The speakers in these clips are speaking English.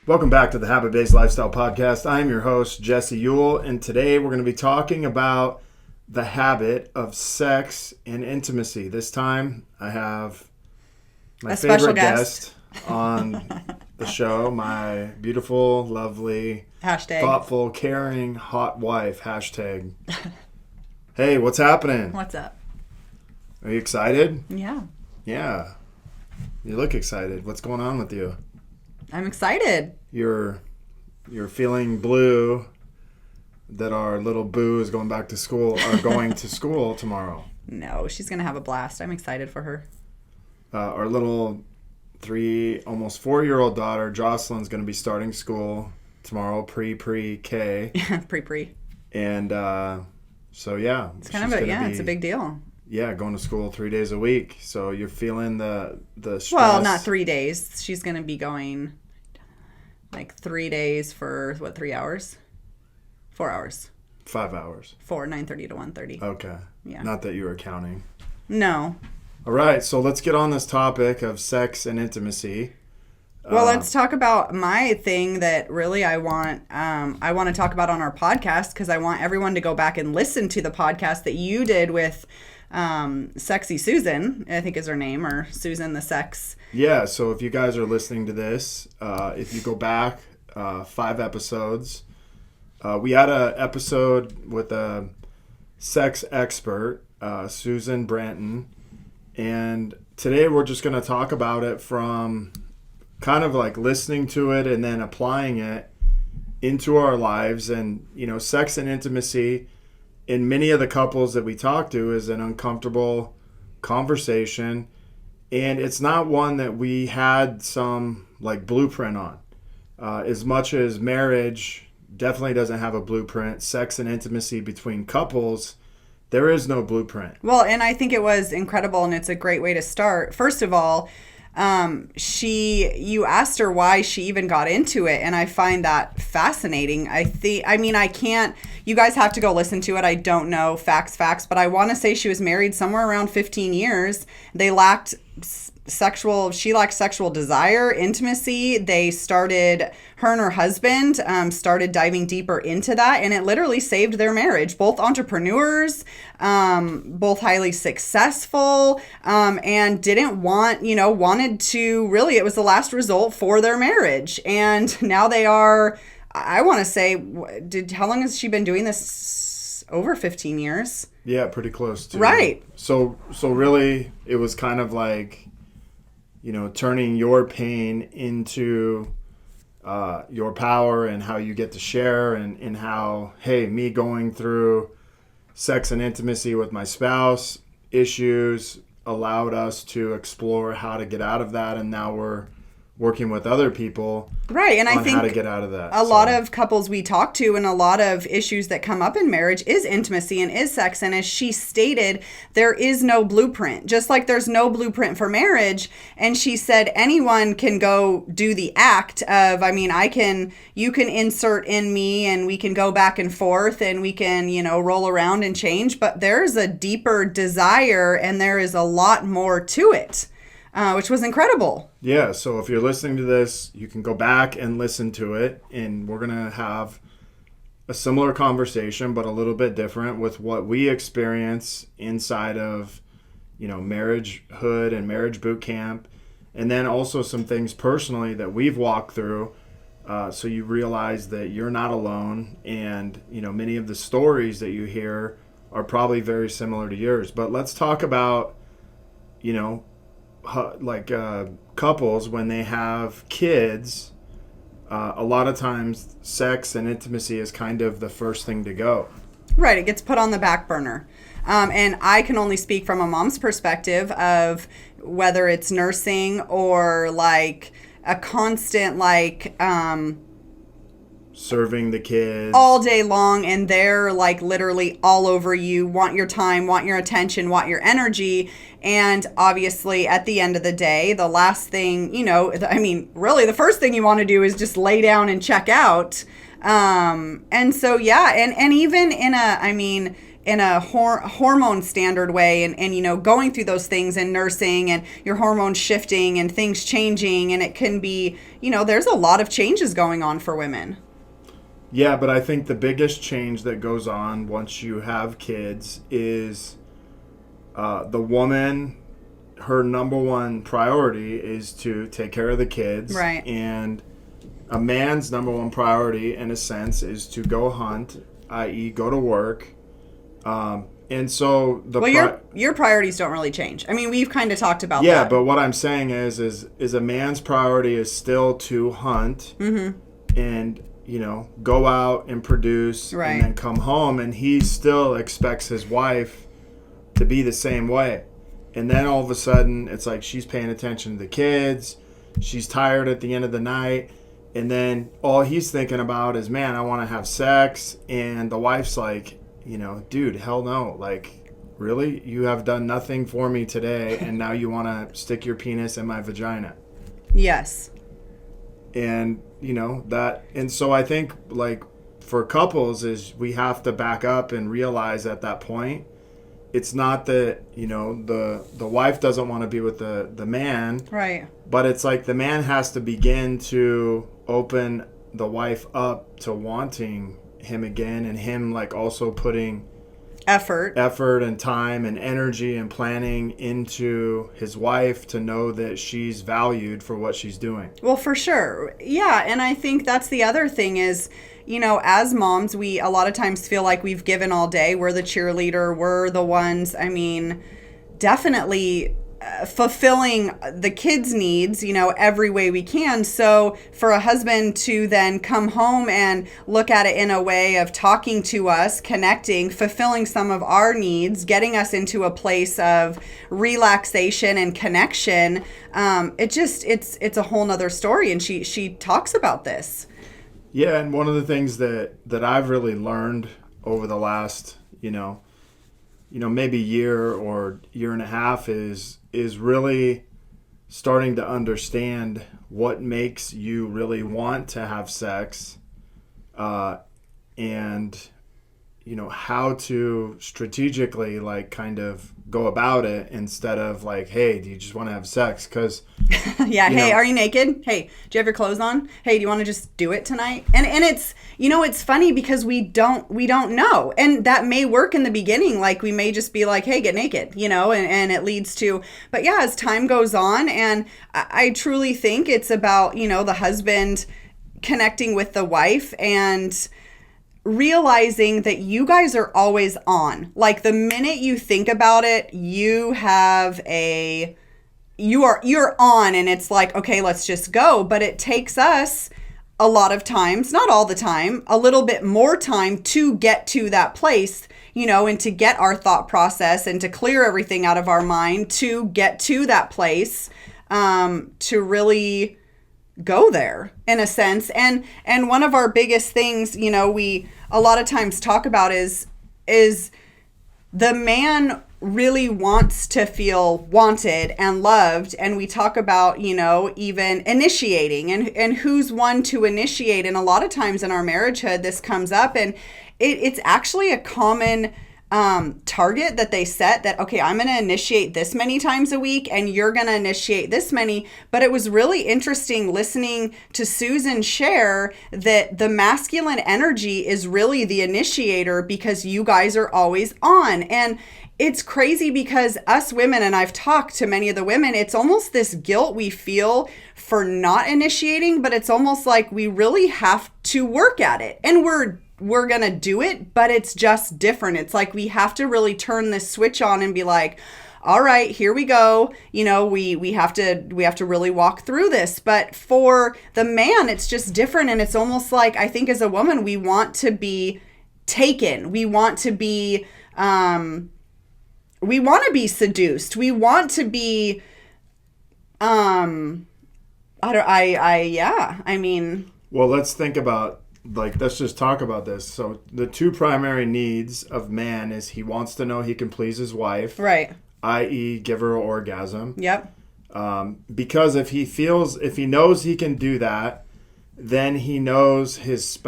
Welcome back to the Habit-Based Lifestyle Podcast. I'm your host, Jesse Ewell, and today we're going to be talking about the habit of sex and intimacy. This time, I have my favorite guest on the show, my beautiful, lovely, thoughtful, caring, hot wife, hashtag. Hey, what's happening? What's up? Are you excited? Yeah. Yeah. You look excited. What's going on with you? I'm excited. You're feeling blue that our little boo is going back to school or going to school tomorrow. No, she's going to have a blast. I'm excited for her. Our little almost 4-year-old daughter, Jocelyn's going to be starting school tomorrow, pre-K. Pre. And so, yeah. It's kind of it's a big deal. Yeah, going to school 3 days a week. So you're feeling the stress. Well, not 3 days. She's going to be going like 3 days for, 3 hours? 4 hours. 5 hours. 9:30 to 1:30. Okay. Yeah. Not that you were counting. No. All right, so let's get on this topic of sex and intimacy. Well, let's talk about my thing that really I want to talk about on our podcast, because I want everyone to go back and listen to the podcast that you did with Sexy Susan, I think is her name, or Susan the Sex. Yeah, so if you guys are listening to this, if you go back 5 episodes, we had an episode with a sex expert, Susan Branton, and today we're just going to talk about it from kind of like listening to it and then applying it into our lives. And, sex and intimacy in many of the couples that we talk to is an uncomfortable conversation, and it's not one that we had some like blueprint on. As much as marriage definitely doesn't have a blueprint, sex and intimacy between couples, there is no blueprint. Well, and I think it was incredible, and it's a great way to start. First of all, you asked her why she even got into it, and I find that fascinating. I can't, you guys have to go listen to it. I don't know facts, but I want to say she was married somewhere around 15 years. She lacked sexual desire, intimacy. Her and her husband started diving deeper into that, and it literally saved their marriage. Both entrepreneurs, both highly successful, and wanted to really, it was the last result for their marriage. And now they are, I want to say, how long has she been doing this? Over 15 years. Yeah, pretty close to. Right. So really, it was kind of like, turning your pain into your power, and how you get to share, and how, hey, me going through sex and intimacy with my spouse issues allowed us to explore how to get out of that, and now we're working with other people, right? And I think how to get out of that. A lot of couples we talk to, and a lot of issues that come up in marriage, is intimacy and is sex. And as she stated, there is no blueprint, just like there's no blueprint for marriage. And she said anyone can go do the act of, you can insert in me, and we can go back and forth, and we can, roll around and change, but there's a deeper desire, and there is a lot more to it. Which was incredible. Yeah, so if you're listening to this, you can go back and listen to it, and we're going to have a similar conversation, but a little bit different with what we experience inside of, marriagehood and marriage boot camp, and then also some things personally that we've walked through, so you realize that you're not alone, and, many of the stories that you hear are probably very similar to yours. But let's talk about, couples when they have kids. A lot of times sex and intimacy is kind of the first thing to go. Right, it gets put on the back burner. And I can only speak from a mom's perspective of whether it's nursing or like a constant serving the kids all day long, and they're like literally all over you, want your time, want your attention, want your energy. And obviously at the end of the day, the last thing, really the first thing you want to do is just lay down and check out. And so, yeah. And even in hormone standard way, and you know, going through those things and nursing and your hormones shifting and things changing, and it can be, you know, there's a lot of changes going on for women. Yeah, but I think the biggest change that goes on once you have kids is the woman, her number one priority is to take care of the kids. Right. And a man's number one priority, in a sense, is to go hunt, i.e. go to work. And so your priorities don't really change. I mean, we've kind of talked about that. Yeah, but what I'm saying is a man's priority is still to hunt and, you know, go out and produce and then come home, and he still expects his wife to be the same way. And then all of a sudden, it's like she's paying attention to the kids, she's tired at the end of the night, and then all he's thinking about is, man, I want to have sex, and the wife's like, you know, dude, hell no. Like, really? You have done nothing for me today, and now you want to stick your penis in my vagina. Yes. And, you know, that, and so I think, like, for couples is we have to back up and realize at that point, it's not that, you know, the wife doesn't want to be with the man. Right. But it's like the man has to begin to open the wife up to wanting him again, and him like also putting effort and time and energy and planning into his wife to know that she's valued for what she's doing. Well, for sure. Yeah. And I think that's the other thing is, you know, as moms, we a lot of times feel like we've given all day. We're the cheerleader. We're the ones, I mean, definitely fulfilling the kids' needs, you know, every way we can. So for a husband to then come home and look at it in a way of talking to us, connecting, fulfilling some of our needs, getting us into a place of relaxation and connection, it's a whole nother story. And she talks about this. Yeah, and one of the things that I've really learned over the last, you know, maybe year or year and a half is really starting to understand what makes you really want to have sex, and, you know, how to strategically, like, kind of go about it instead of like, hey, do you just want to have sex? Because yeah, hey, are you naked? Hey, do you have your clothes on? Hey, do you want to just do it tonight? And it's, you know, it's funny because we don't know, and that may work in the beginning. Like, we may just be like, hey, get naked, you know, and it leads to, but yeah, as time goes on, and I truly think it's about, you know, the husband connecting with the wife and realizing that you guys are always on. Like, the minute you think about it, you're on, and it's like, okay, let's just go. But it takes us a lot of times, not all the time, a little bit more time to get to that place, you know, and to get our thought process and to clear everything out of our mind to get to that place, to really go there in a sense. And one of our biggest things, you know, we a lot of times talk about is the man really wants to feel wanted and loved. And we talk about, you know, even initiating and who's one to initiate. And a lot of times in our marriagehood, this comes up, and it's actually a common target that they set, that, okay, I'm going to initiate this many times a week and you're going to initiate this many. But it was really interesting listening to Susan share that the masculine energy is really the initiator because you guys are always on. And it's crazy because us women, and I've talked to many of the women, it's almost this guilt we feel for not initiating, but it's almost like we really have to work at it. And we're going to do it, but it's just different. It's like we have to really turn this switch on and be like, all right, here we go. You know, we have to really walk through this. But for the man, it's just different. And it's almost like, I think as a woman, we want to be taken. We want to be, seduced. We want to be, well, let's think about, like, let's just talk about this. So the two primary needs of man is he wants to know he can please his wife. Right. I.e. give her an orgasm. Yep. Because if he knows he can do that, then he knows his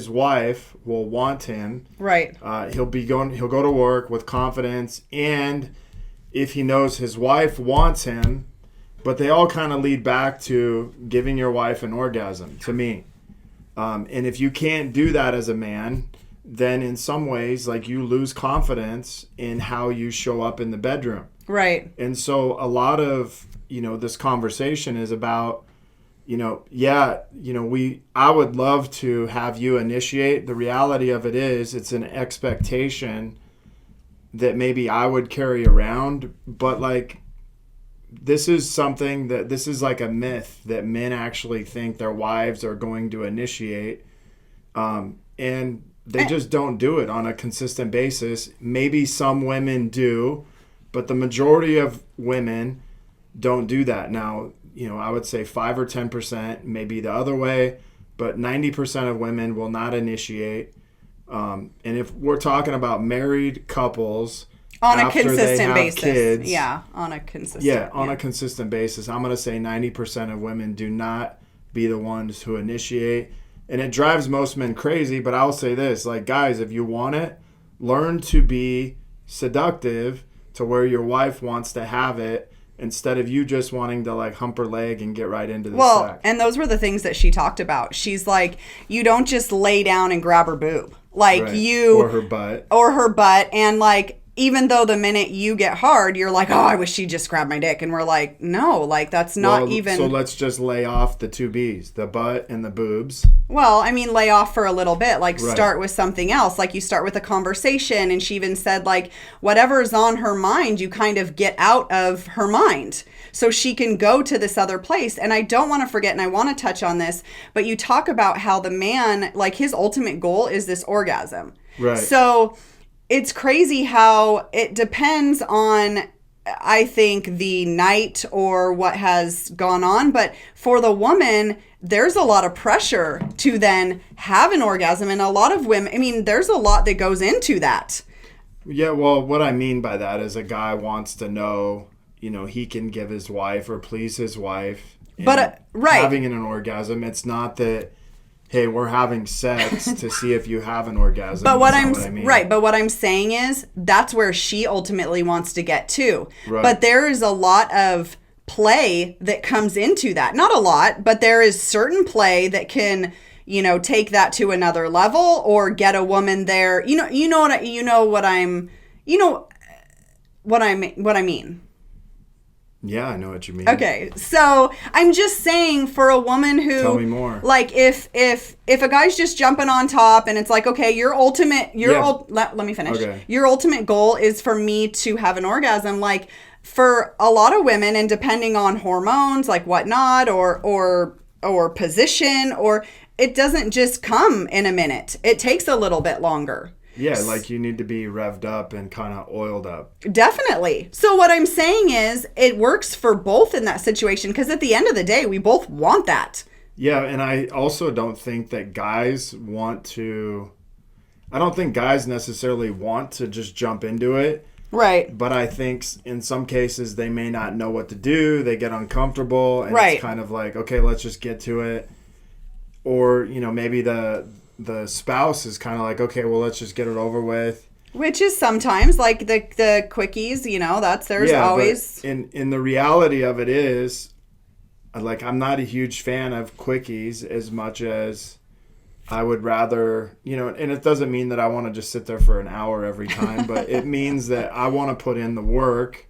wife will want him. Right. He'll go to work with confidence, and if he knows his wife wants him, but they all kind of lead back to giving your wife an orgasm, to me. And if you can't do that as a man, then in some ways, like, you lose confidence in how you show up in the bedroom. Right. And so a lot of, this conversation is about, I would love to have you initiate. The reality of it is, it's an expectation that maybe I would carry around, but like, this is like a myth that men actually think their wives are going to initiate. And they just don't do it on a consistent basis. Maybe some women do, but the majority of women don't do that. Now, I would say 5 or 10%, maybe the other way, but 90% of women will not initiate. And if we're talking about married couples on a consistent basis, kids, on a consistent a consistent basis, I'm going to say 90% of women do not be the ones who initiate. And it drives most men crazy, but I'll say this, like, guys, if you want it, learn to be seductive to where your wife wants to have it, instead of you just wanting to, like, hump her leg and get right into the sex. And those were the things that she talked about. She's like, you don't just lay down and grab her boob. Like, right. you... Or her butt. And, like, even though the minute you get hard, you're like, oh, I wish she'd just grab my dick. And we're like, no, like, that's not even... So let's just lay off the two B's, the butt and the boobs. Well, I mean, lay off for a little bit. Like, right. Start with something else. Like, you start with a conversation. And she even said, like, whatever's on her mind, you kind of get out of her mind so she can go to this other place. And I don't want to forget, and I want to touch on this, but you talk about how the man, like, his ultimate goal is this orgasm. Right. So... it's crazy how it depends on, I think, the night or what has gone on. But for the woman, there's a lot of pressure to then have an orgasm. And a lot of women, I mean, there's a lot that goes into that. Yeah, well, what I mean by that is a guy wants to know, he can give his wife or please his wife. But, right. Having an orgasm, it's not that... hey, we're having sex to see if you have an orgasm. But what I'm saying is that's where she ultimately wants to get to. Right. But there is a lot of play that comes into that. Not a lot, but there is certain play that can, take that to another level or get a woman there. What I mean. Yeah, I know what you mean. Okay, so I'm just saying, for a woman who... tell me more. Like, if a guy's just jumping on top and it's like, okay, let me finish. Okay. Your ultimate goal is for me to have an orgasm. Like, for a lot of women, and depending on hormones, like whatnot, or position, or it doesn't just come in a minute. It takes a little bit longer. Yeah, like, you need to be revved up and kind of oiled up. Definitely. So what I'm saying is it works for both in that situation, because at the end of the day, we both want that. Yeah, and I also don't think that guys want to... I don't think guys necessarily want to just jump into it. Right. But I think in some cases they may not know what to do. They get uncomfortable. And right. It's kind of like, okay, let's just get to it. Or, maybe the spouse is kind of like, okay, well, let's just get it over with. Which is sometimes like the quickies, there's always. But in the reality of it is, like, I'm not a huge fan of quickies as much as I would rather, and it doesn't mean that I want to just sit there for an hour every time, but it means that I want to put in the work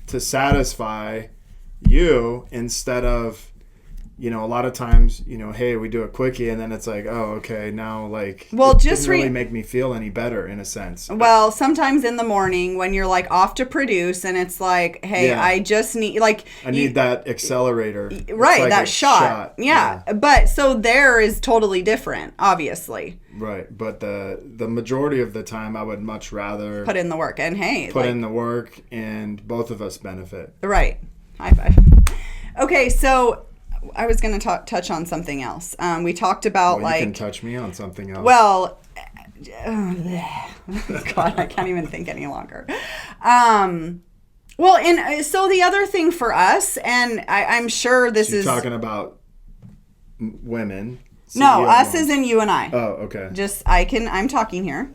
to satisfy you instead of, a lot of times, hey, we do a quickie and then it's like, oh, okay, now, like, well, it just didn't really make me feel any better in a sense. Well, sometimes in the morning when you're like off to produce and it's like, hey, yeah. I just need, like, I need that accelerator. Right, like that shot. Yeah. But so there is totally different, obviously. Right. But the majority of the time I would much rather put in the work, and hey, put in the work, and both of us benefit. Right. High five. Okay, so I was going to touch on something else. We talked about, you can touch me on something else. Well, God, I can't even think any longer. Well, and so the other thing for us, and I'm sure this is... talking about women. No, CEO us moms. as in you and I. Oh, okay. I'm talking here.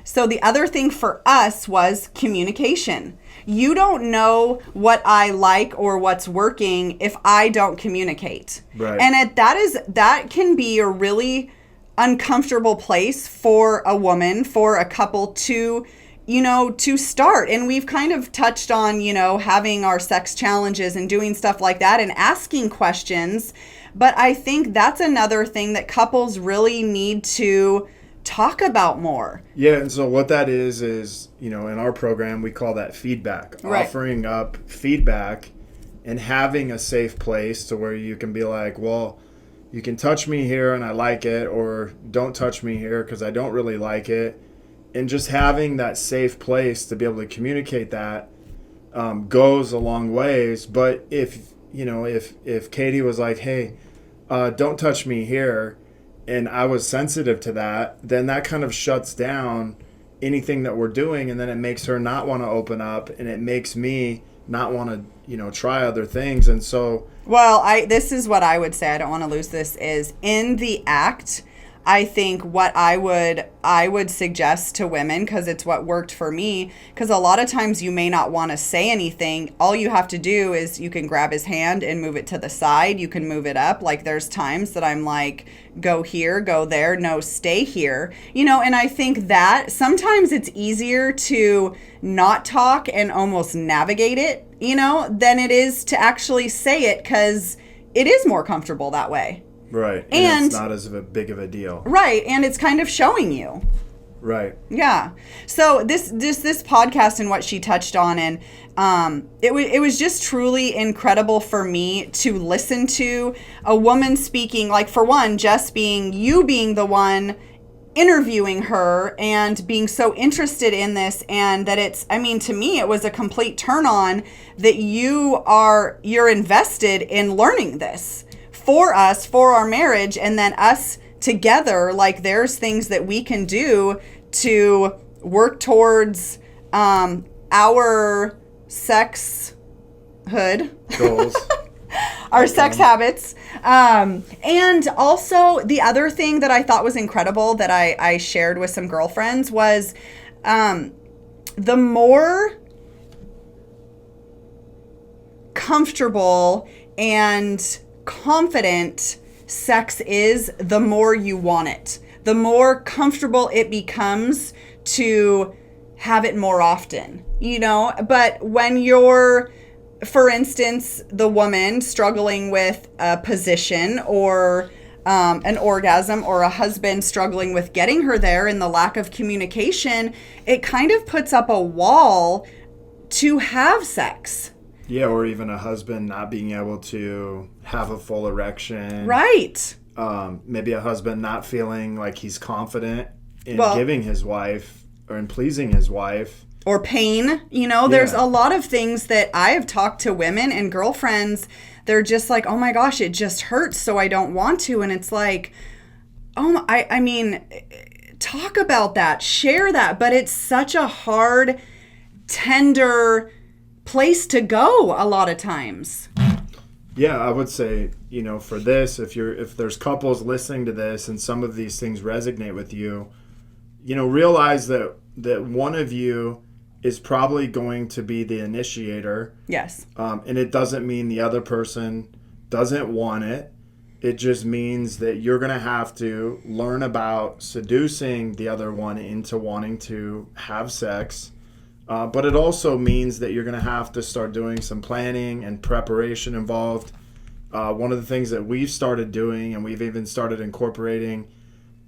So the other thing for us was communication. You don't know what I like or what's working if I don't communicate. Right. And that can be a really uncomfortable place for a woman, for a couple to start. And we've kind of touched on, having our sex challenges and doing stuff like that and asking questions. But I think that's another thing that couples really need to talk about more. Yeah, and so what that is, in our program, we call that feedback. Right. Offering up feedback and having a safe place to where you can be like, well, you can touch me here and I like it, or don't touch me here because I don't really like it. And just having that safe place to be able to communicate that goes a long ways. But if Katie was like, hey, don't touch me here, and I was sensitive to that, then that kind of shuts down anything that we're doing, and then it makes her not want to open up, and it makes me not want to, try other things. And so, well, this is what I would say. I don't want to lose this. Is in the act, I think what I would suggest to women, because it's what worked for me, because a lot of times you may not want to say anything. All you have to do is you can grab his hand and move it to the side. You can move it up. Like there's times that I'm like, go here, go there. No, stay here. And I think that sometimes it's easier to not talk and almost navigate it, than it is to actually say it, because it is more comfortable that way. right. And it's not as big of a deal. Right. And it's kind of showing you. Right. Yeah. So this podcast and what she touched on, and it was just truly incredible for me to listen to a woman speaking, like for one, just being the one interviewing her and being so interested in this, and that to me, it was a complete turn on that you're invested in learning this for us, for our marriage, and then us together. Like there's things that we can do to work towards our sex goals. Our sex habits. And also the other thing that I thought was incredible that I shared with some girlfriends was the more comfortable and confident sex is, the more you want it. The more comfortable it becomes to have it more often, But when you're, for instance, the woman struggling with a position or an orgasm, or a husband struggling with getting her there, and the lack of communication, it kind of puts up a wall to have sex. Yeah, or even a husband not being able to have a full erection. Right. Maybe a husband not feeling like he's confident in giving his wife or in pleasing his wife. Or pain. There's a lot of things that I have talked to women and girlfriends. They're just like, oh my gosh, it just hurts, so I don't want to. And it's like, I mean, talk about that, share that. But it's such a hard, tender place to go a lot of times. Yeah, I would say, for this, if there's couples listening to this and some of these things resonate with you, realize that one of you is probably going to be the initiator. Yes. And it doesn't mean the other person doesn't want it. It just means that you're going to have to learn about seducing the other one into wanting to have sex. But it also means that you're going to have to start doing some planning and preparation involved. One of the things that we've started doing, and we've even started incorporating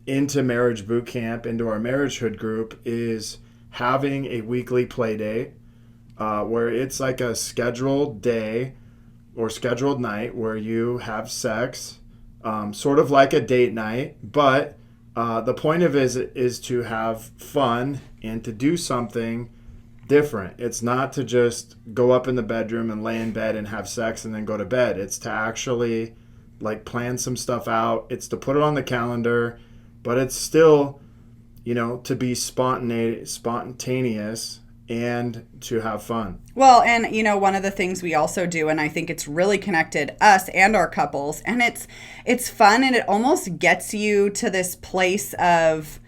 into Marriage Boot Camp, into our Marriage Hood group, is having a weekly play date where it's like a scheduled day or scheduled night where you have sex, sort of like a date night. But the point of it is to have fun and to do something different. It's not to just go up in the bedroom and lay in bed and have sex and then go to bed. It's to actually plan some stuff out. It's to put it on the calendar, but it's still, to be spontaneous and to have fun. Well, and one of the things we also do, and I think it's really connected us and our couples, and it's fun, and it almost gets you to this place of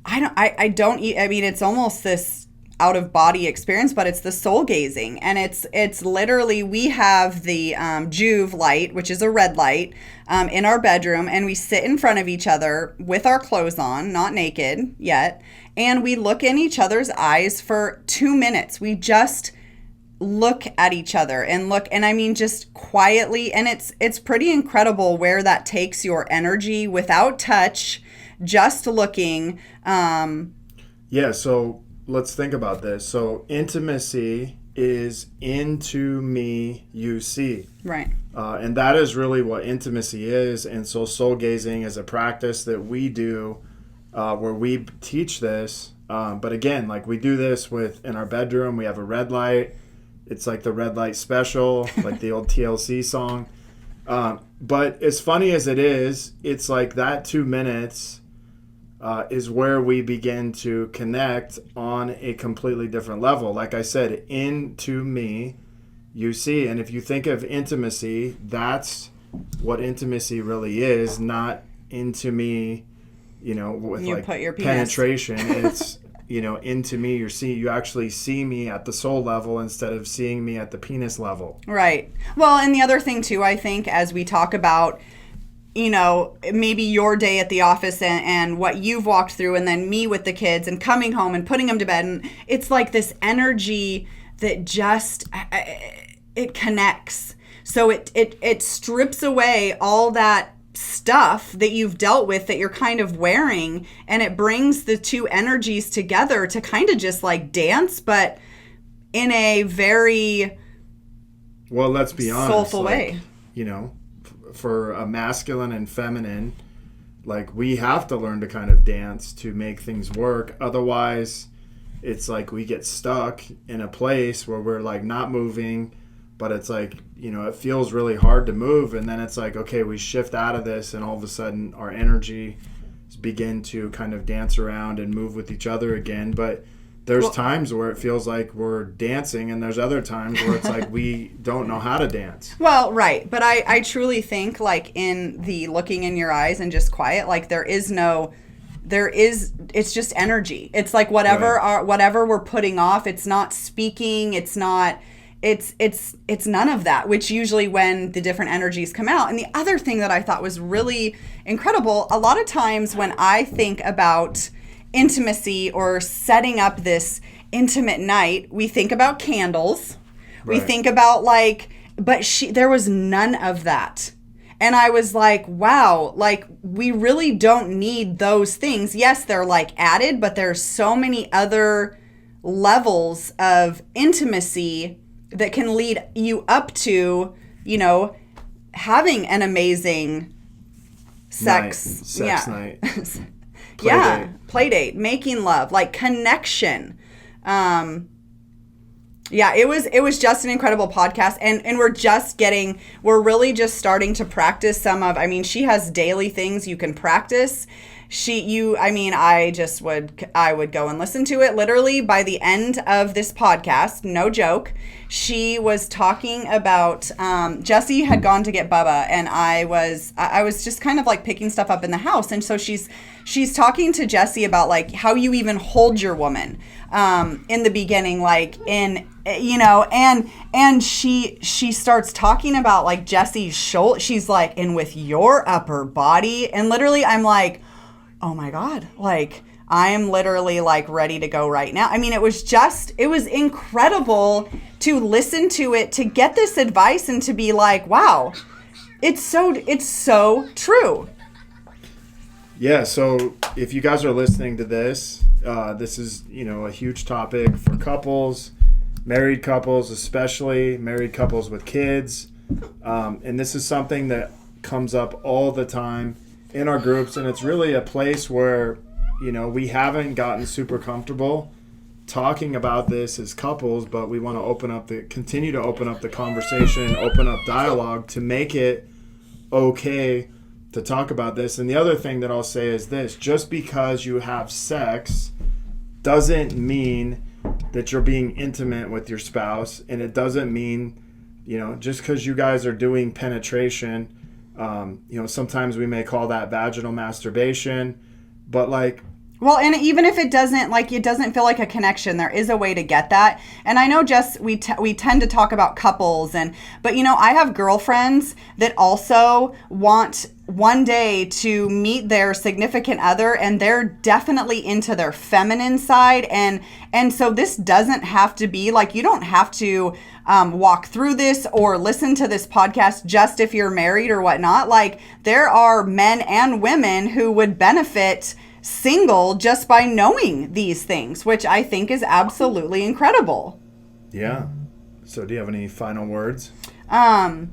it's almost this out of body experience, but it's the soul gazing, and it's literally, we have the Juve light, which is a red light, in our bedroom, and we sit in front of each other with our clothes on, not naked yet, and we look in each other's eyes for 2 minutes. We just look at each other and just quietly, and it's pretty incredible where that takes your energy without touch, just looking. So let's think about this. So intimacy is into me, you see. Right. And that is really what intimacy is. And so soul gazing is a practice that we do where we teach this. But again, like we do this in our bedroom. We have a red light. It's like the red light special, like the old TLC song. But as funny as it is, it's like that 2 minutes is where we begin to connect on a completely different level. Like I said, into me, you see. And if you think of intimacy, that's what intimacy really is, not into me, with you like put your penetration. It's, into me, you actually see me at the soul level instead of seeing me at the penis level. Right. Well, and the other thing too, I think, as we talk about, maybe your day at the office and what you've walked through, and then me with the kids and coming home and putting them to bed. And it's like this energy that just, it connects. So it strips away all that stuff that you've dealt with that you're kind of wearing, and it brings the two energies together to kind of just like dance, but in a very let's be honest, soulful way. For a masculine and feminine, like we have to learn to kind of dance to make things work. Otherwise, it's like we get stuck in a place where we're like not moving, but it's like, it feels really hard to move. And then it's like, okay, we shift out of this, and all of a sudden our energy begin to kind of dance around and move with each other again. But there's times where it feels like we're dancing, and there's other times where it's like we don't know how to dance. Well, right. But I truly think, like, in the looking in your eyes and just quiet, like it's just energy. It's like whatever we're putting off, it's not speaking, it's none of that, which usually when the different energies come out. And the other thing that I thought was really incredible, a lot of times when I think about intimacy or setting up this intimate night, we think about candles. Right. We think about there was none of that. And I was like, wow, like we really don't need those things. Yes, they're like added, but there's so many other levels of intimacy that can lead you up to, having an amazing sex night. Play date, making love, like connection. It was just an incredible podcast, and we're really just starting to practice some of, she has daily things you can practice. I would go and listen to it. Literally by the end of this podcast, no joke, she was talking about, Jesse had gone to get Bubba, and I was just kind of like picking stuff up in the house. And so she's talking to Jesse about like how you even hold your woman, in the beginning, like and she starts talking about like Jesse's shoulder. She's like, and with your upper body, and literally I'm like, oh my God, like I'm literally like ready to go right now. It was incredible to listen to it, to get this advice, and to be like, wow, it's so true. Yeah. So if you guys are listening to this, this is, a huge topic for couples, married couples, especially married couples with kids. And this is something that comes up all the time in our groups, and it's really a place where we haven't gotten super comfortable talking about this as couples, but we want to continue to open up the conversation, open up dialogue to make it okay to talk about this. And the other thing that I'll say is this: just because you have sex doesn't mean that you're being intimate with your spouse, and it doesn't mean, just because you guys are doing penetration, sometimes we may call that vaginal masturbation, but like, well, and even if it doesn't feel like a connection, there is a way to get that. And I know, Jess, we tend to talk about couples, but I have girlfriends that also want one day to meet their significant other, and they're definitely into their feminine side, and so this doesn't have to be like, you don't have to walk through this or listen to this podcast just if you're married or whatnot. Like, there are men and women who would benefit single just by knowing these things, which I think is absolutely incredible. Yeah. So do you have any final words? You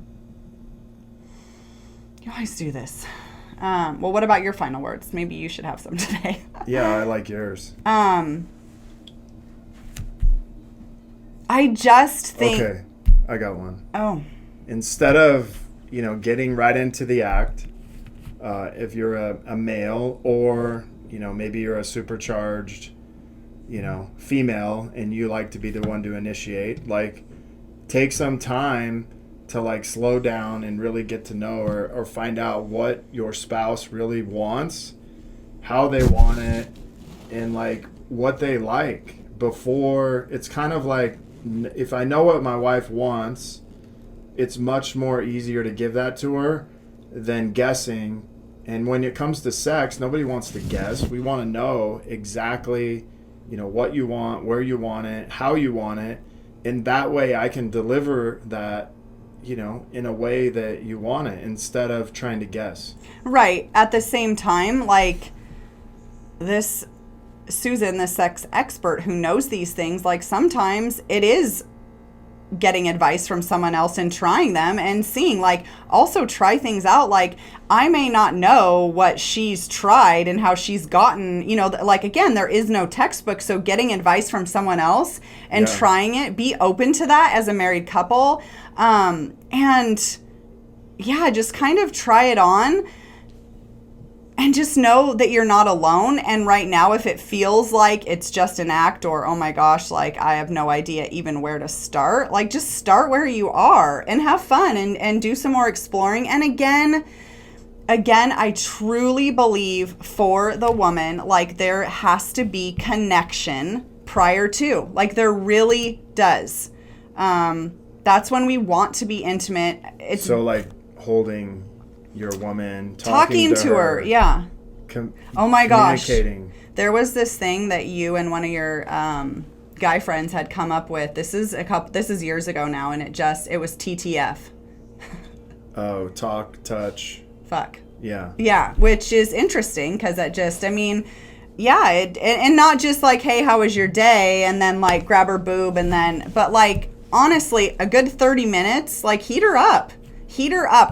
always do this. Well, what about your final words? Maybe you should have some today. Yeah, I like yours. I just think... Okay, I got one. Oh. Instead of, getting right into the act, if you're a male, or, maybe you're a supercharged, female, and you like to be the one to initiate, like, take some time to, like, slow down and really get to know or find out what your spouse really wants, how they want it, and, like, what they like before. It's kind of like, if I know what my wife wants, it's much more easier to give that to her than guessing. And when it comes to sex, nobody wants to guess. We want to know exactly, what you want, where you want it, how you want it. And that way I can deliver that, in a way that you want it, instead of trying to guess. Right. At the same time, like, this Susan, the sex expert who knows these things, like, sometimes it is getting advice from someone else and trying them and seeing, like, also try things out. Like, I may not know what she's tried and how she's gotten, like, again, there is no textbook. So getting advice from someone else and trying it, be open to that as a married couple. And yeah, just kind of try it on. And just know that you're not alone. And right now, if it feels like it's just an act, or, oh my gosh, like, I have no idea even where to start, like, just start where you are and have fun and do some more exploring. And again, I truly believe for the woman, like, there has to be connection prior to, like, there really does. That's when we want to be intimate. It's so, like, holding your woman, talking to her, yeah. Oh my gosh. Communicating. There was this thing that you and one of your guy friends had come up with. This is years ago now, and it was TTF. Oh, talk, touch, fuck. Yeah. Yeah, which is interesting because it just, and not just like, hey, how was your day? And then, like, grab her boob but, like, honestly, a good 30 minutes, like, heat her up,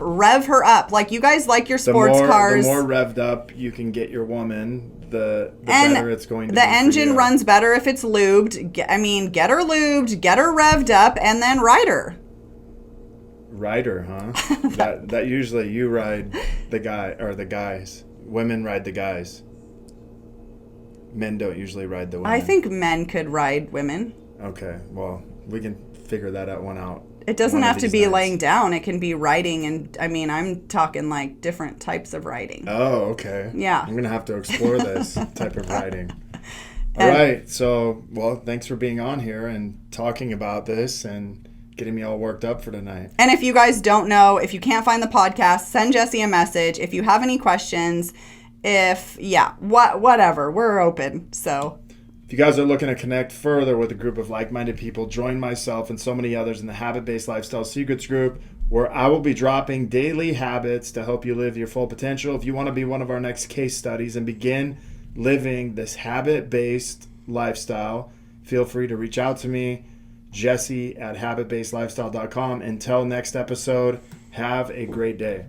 rev her up. Like, you guys like your sports cars. The more revved up you can get your woman, the better it's going to be. The engine runs better if it's lubed. Get her lubed, get her revved up, and then ride her. Ride her, huh? that usually you ride the guy, or the guys. Women ride the guys. Men don't usually ride the women. I think men could ride women. Okay, well, we can figure that one out. It doesn't have to be laying down. It can be riding, and I'm talking, like, different types of riding. Oh, okay. Yeah. I'm going to have to explore this type of riding. All right. So, well, thanks for being on here and talking about this and getting me all worked up for tonight. And if you guys don't know, if you can't find the podcast, send Jesse a message. If you have any questions, whatever, we're open. So if you guys are looking to connect further with a group of like-minded people, join myself and so many others in the Habit-Based Lifestyle Secrets group, where I will be dropping daily habits to help you live your full potential. If you want to be one of our next case studies and begin living this habit-based lifestyle, feel free to reach out to me, Jesse at habitbasedlifestyle.com. Until next episode, have a great day.